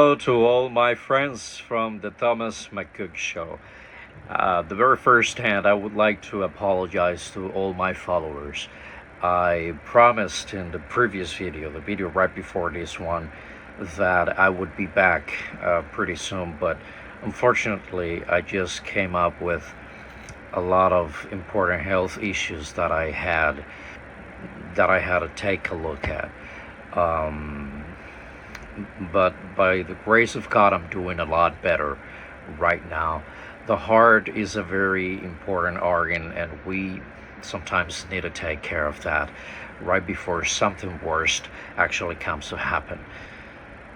hello to all my friends from the Thomas McCook Show. The very first hand, I would like to apologize to all my followers. I promised in the previous video, the video right before this one, that I would be back pretty soon, but unfortunately, I just came up with a lot of important health issues that I had to take a look at. But by the grace of God, I'm doing a lot better right now. The heart is a very important organ, and we sometimes need to take care of that right before something worse actually comes to happen.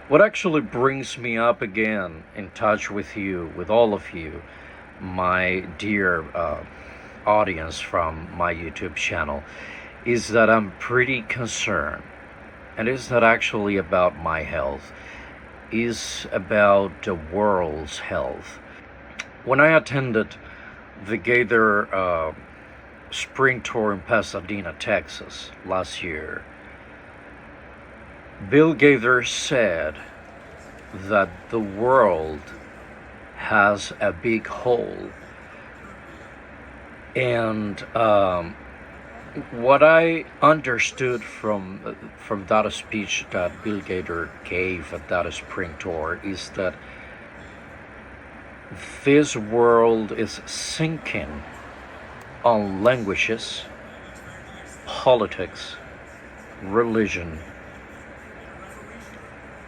What actually brings me up again in touch with you, with all of you, my dear audience from my YouTube channel, is that I'm pretty concerned. And it's not actually about my health, it's about the world's health. When I attended the Gaither spring tour in Pasadena, Texas last year, Bill Gaither said that the world has a big hole. And what I understood from that speech that Bill Gaither gave at that spring tour is that this world is sinking on languages, politics, religion,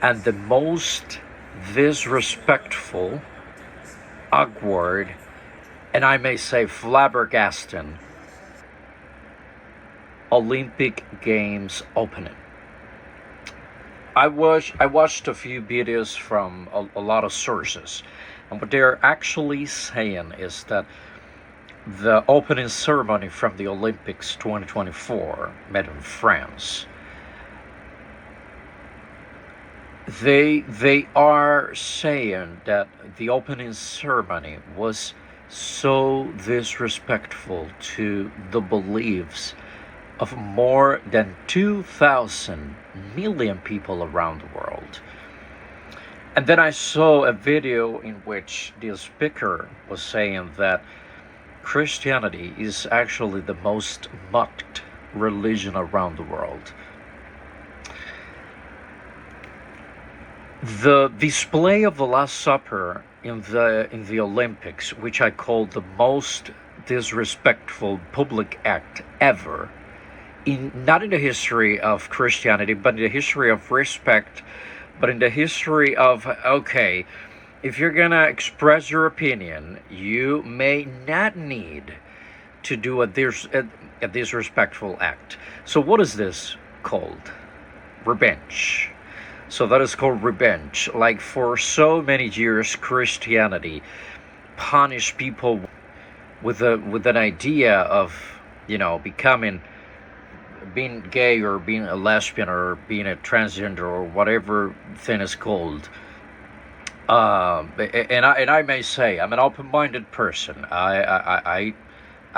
and the most disrespectful, awkward, and I may say flabbergasting Olympic Games opening. I watched a few videos from a lot of sources, and what they're actually saying is that the opening ceremony from the Olympics 2024 made in France, they are saying that the opening ceremony was so disrespectful to the beliefs of more than 2,000 million people around the world. And then I saw a video in which the speaker was saying that Christianity is actually the most mocked religion around the world. The display of the Last Supper in the Olympics, which I call the most disrespectful public act ever, not in the history of Christianity, but in the history of respect, but in the history of, okay, if you're gonna express your opinion, you may not need to do a disrespectful act. So what is this called? Revenge. So that is called revenge. Like for so many years, Christianity punished people with an idea of, being gay or being a lesbian or being a transgender or whatever thing is called. And I may say I'm an open-minded person. I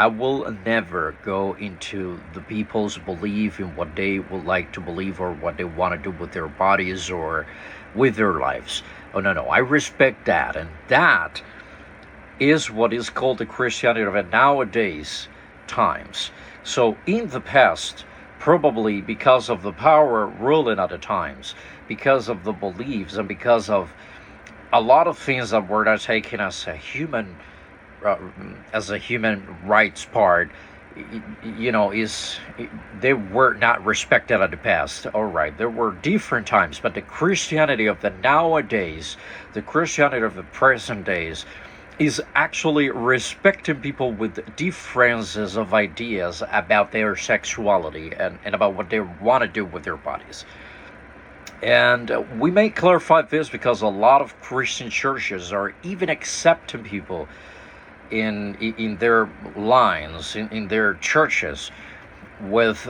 will never go into the people's belief in what they would like to believe or what they want to do with their bodies or with their lives. Oh no, I respect that, and that is what is called the Christianity of nowadays times. So in the past, probably because of the power ruling at the times, because of the beliefs, and because of a lot of things that were not taken as a human rights part, they were not respected at the past. All right, there were different times, but the Christianity of the nowadays, the Christianity of the present days, is actually respecting people with differences of ideas about their sexuality and about what they want to do with their bodies. And we may clarify this because a lot of Christian churches are even accepting people in their lines, in their churches, with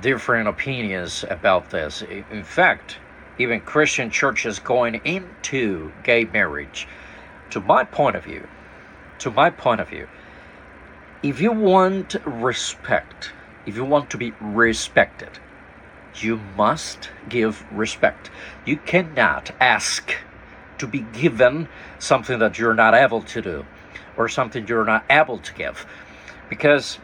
different opinions about this. In fact, even Christian churches going into gay marriage. To my point of view, if you want respect, if you want to be respected, you must give respect. You cannot ask to be given something that you're not able to do, or something you're not able to give. Because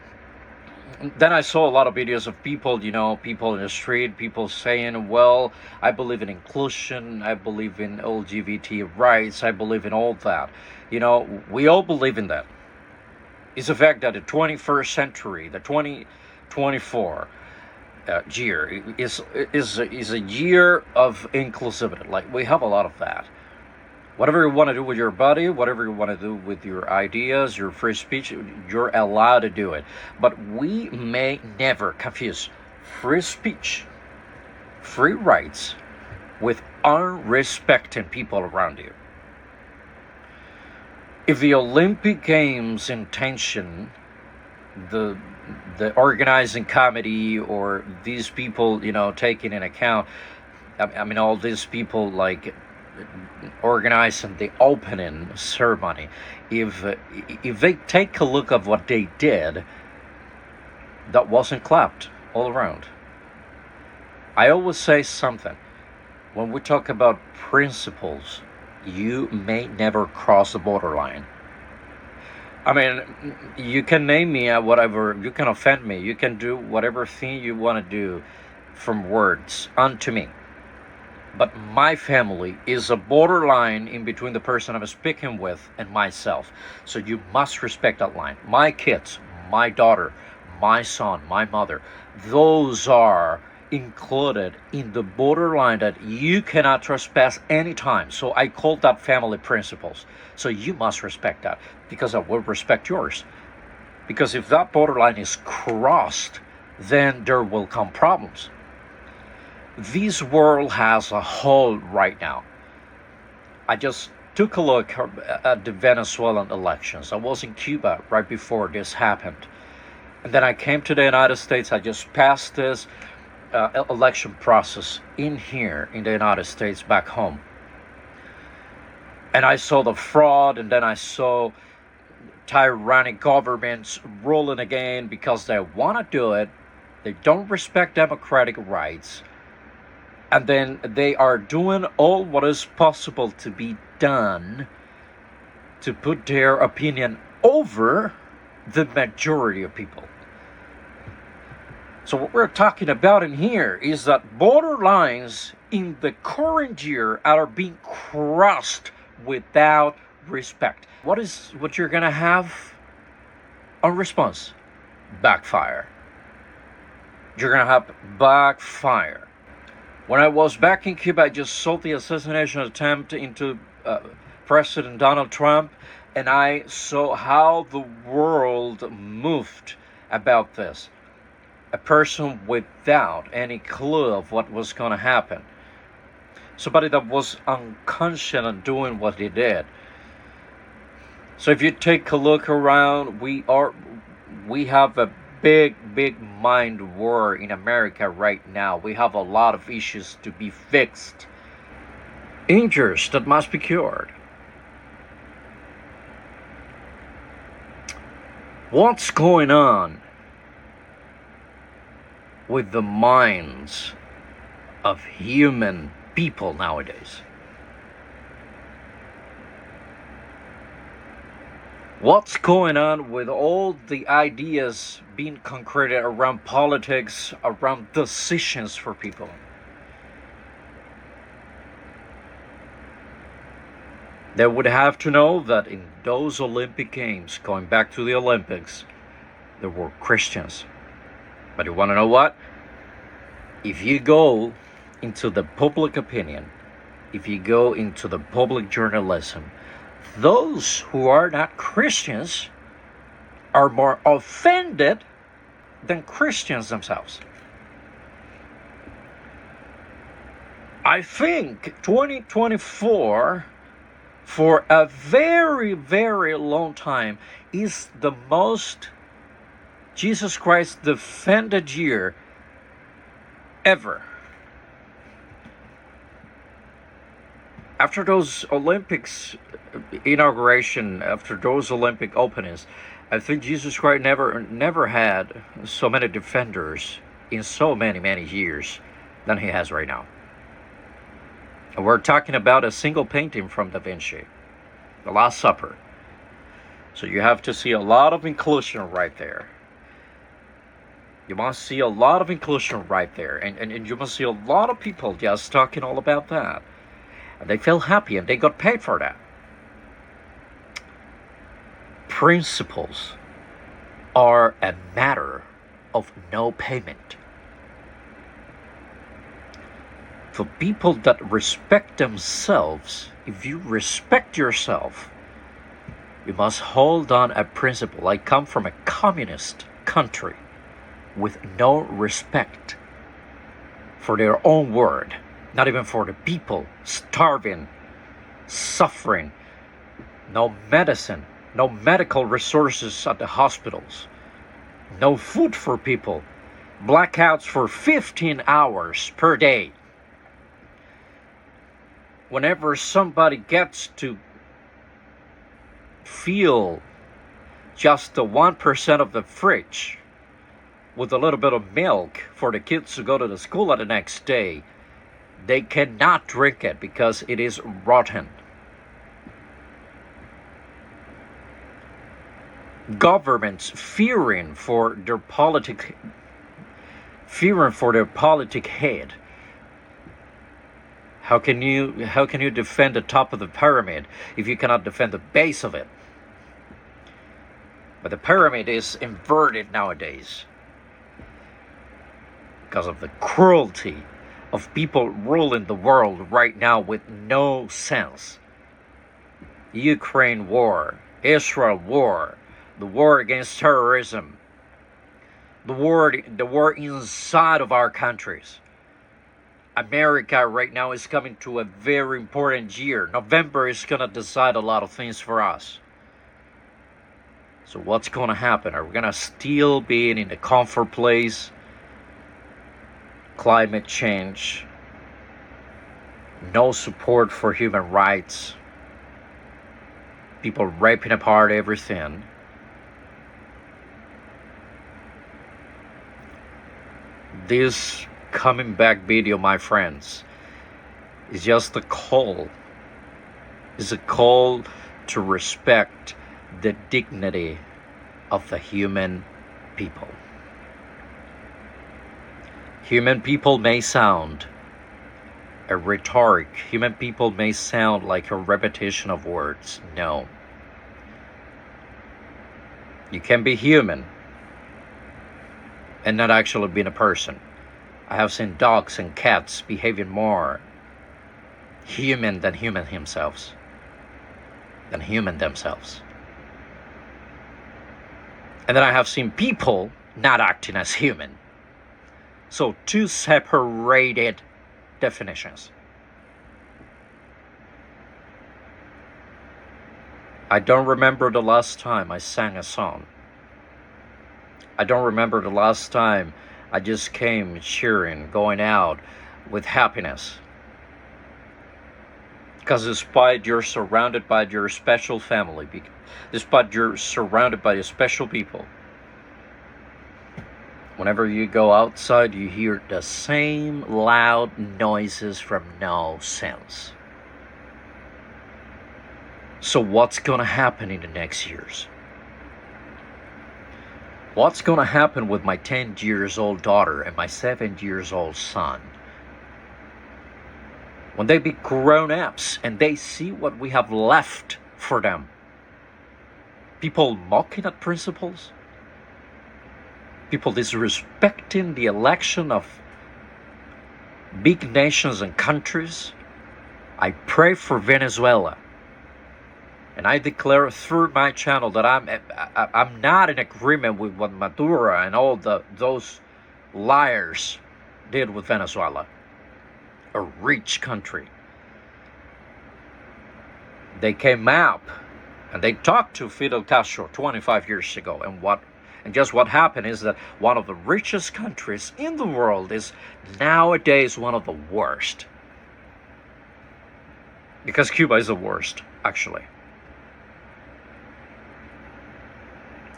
then I saw a lot of videos of people, people in the street, people saying, well, I believe in inclusion, I believe in LGBT rights, I believe in all that. We all believe in that. It's a fact that the 21st century, the 2024 year, is a year of inclusivity. Like, we have a lot of that. Whatever you want to do with your body, whatever you want to do with your ideas, your free speech, you're allowed to do it. But we may never confuse free speech, free rights, with unrespecting people around you. If the Olympic Games intention, the organizing committee, or these people, taking in account, I mean, all these people like organizing the opening ceremony, if they take a look at what they did, that wasn't clapped all around. I always say something. When we talk about principles, you may never cross the borderline. I mean, you can name me at whatever, you can offend me, you can do whatever thing you want to do from words unto me. But my family is a borderline in between the person I'm speaking with and myself. So you must respect that line. My kids, my daughter, my son, my mother, those are included in the borderline that you cannot trespass anytime. So I call that family principles. So you must respect that, because I will respect yours. Because if that borderline is crossed, then there will come problems. This world has a hole right now. I just took a look at the Venezuelan elections. I was in Cuba right before this happened. And then I came to the United States. I just passed this election process in here in the United States back home. And I saw the fraud, and then I saw tyrannic governments ruling again because they want to do it. They don't respect democratic rights. And then they are doing all what is possible to be done to put their opinion over the majority of people. So what we're talking about in here is that borderlines in the current year are being crossed without respect. What you're gonna have on response? Backfire. You're gonna have backfire. When I was back in Cuba, I just saw the assassination attempt into President Donald Trump, and I saw how the world moved about this. A person without any clue of what was going to happen. Somebody that was unconscious in doing what he did. So if you take a look around, we have a big mind war in America right now. We have a lot of issues to be fixed. Injuries that must be cured. What's going on with the minds of human people nowadays? What's going on with all the ideas being concreted around politics, around decisions for people? They would have to know that in those Olympic Games, going back to the Olympics, there were Christians. But you want to know what? If you go into the public opinion, if you go into the public journalism, those who are not Christians are more offended than Christians themselves. I think 2024, for a very long time, is the most Jesus Christ defended year ever. After those Olympics inauguration, after those Olympic openings, I think Jesus Christ never had so many defenders in so many years than he has right now. We're talking about a single painting from Da Vinci, The Last Supper. So you have to see a lot of inclusion right there. You must see a lot of inclusion right there. And you must see a lot of people just talking all about that. And they feel happy and they got paid for that. Principles are a matter of no payment. For people that respect themselves, if you respect yourself, you must hold on a principle. I come from a communist country with no respect for their own word, not even for the people starving, suffering, no medicine, no medical resources at the hospitals, no food for people, blackouts for 15 hours per day. Whenever somebody gets to feel just the 1% of the fridge with a little bit of milk for the kids to go to the school the next day, they cannot drink it because it is rotten. Governments fearing for their politic head. How can you defend the top of the pyramid if you cannot defend the base of it? But the pyramid is inverted nowadays because of the cruelty of people ruling the world right now with no sense. Ukraine war, Israel war, the war against terrorism, the war inside of our countries. America right now is coming to a very important year. November is going to decide a lot of things for us. So what's going to happen? Are we going to still be in the comfort place? Climate change, no support for human rights, people ripping apart everything. This coming back video, my friends, is just a call. It's a call to respect the dignity of the human people. Human people may sound a rhetoric. Human people may sound like a repetition of words. No. You can be human and not actually being a person. I have seen dogs and cats behaving more human than human themselves. And then I have seen people not acting as human. So two separated definitions. I don't remember the last time I sang a song. I don't remember the last time I just came cheering, going out with happiness. Because despite you're surrounded by your special family, despite you're surrounded by your special people, whenever you go outside, you hear the same loud noises from no sense. So what's going to happen in the next years? What's going to happen with my 10 years old daughter and my 7 years old son? When they be grown-ups and they see what we have left for them. People mocking at principles. People disrespecting the election of big nations and countries. I pray for Venezuela. And I declare through my channel that I'm not in agreement with what Maduro and all those liars did with Venezuela. A rich country. They came out and they talked to Fidel Castro 25 years ago, and just what happened is that one of the richest countries in the world is nowadays one of the worst. Because Cuba is the worst, actually.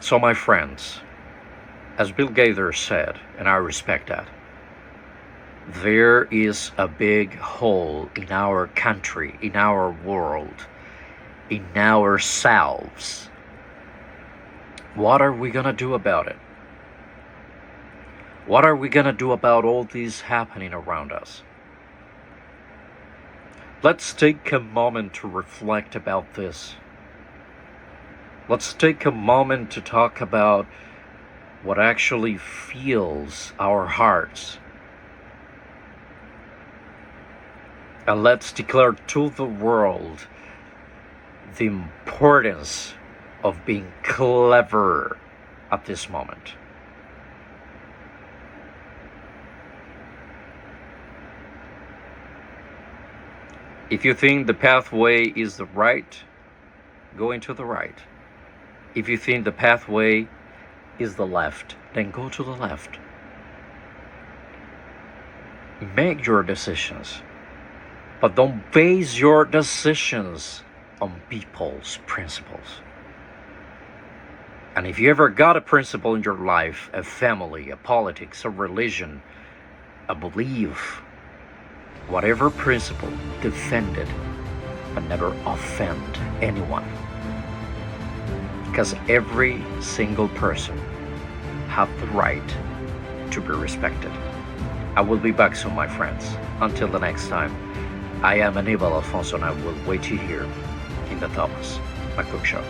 So my friends, as Bill Gaither said, and I respect that, There is a big hole in our country, in our world, in ourselves. What are we gonna do about it? What are we gonna do about all this happening around us? Let's take a moment to reflect about this. Let's take a moment to talk about what actually fills our hearts. And let's declare to the world the importance of being clever at this moment. If you think the pathway is the right, go into the right. If you think the pathway is the left, then go to the left. Make your decisions, but don't base your decisions on people's principles. And if you ever got a principle in your life, a family, a politics, a religion, a belief, whatever principle, defend it, but never offend anyone. Because every single person has the right to be respected. I will be back soon, my friends. Until the next time, I am Aníbal Alfonso, and I will wait you here in the Thomas McCook Show.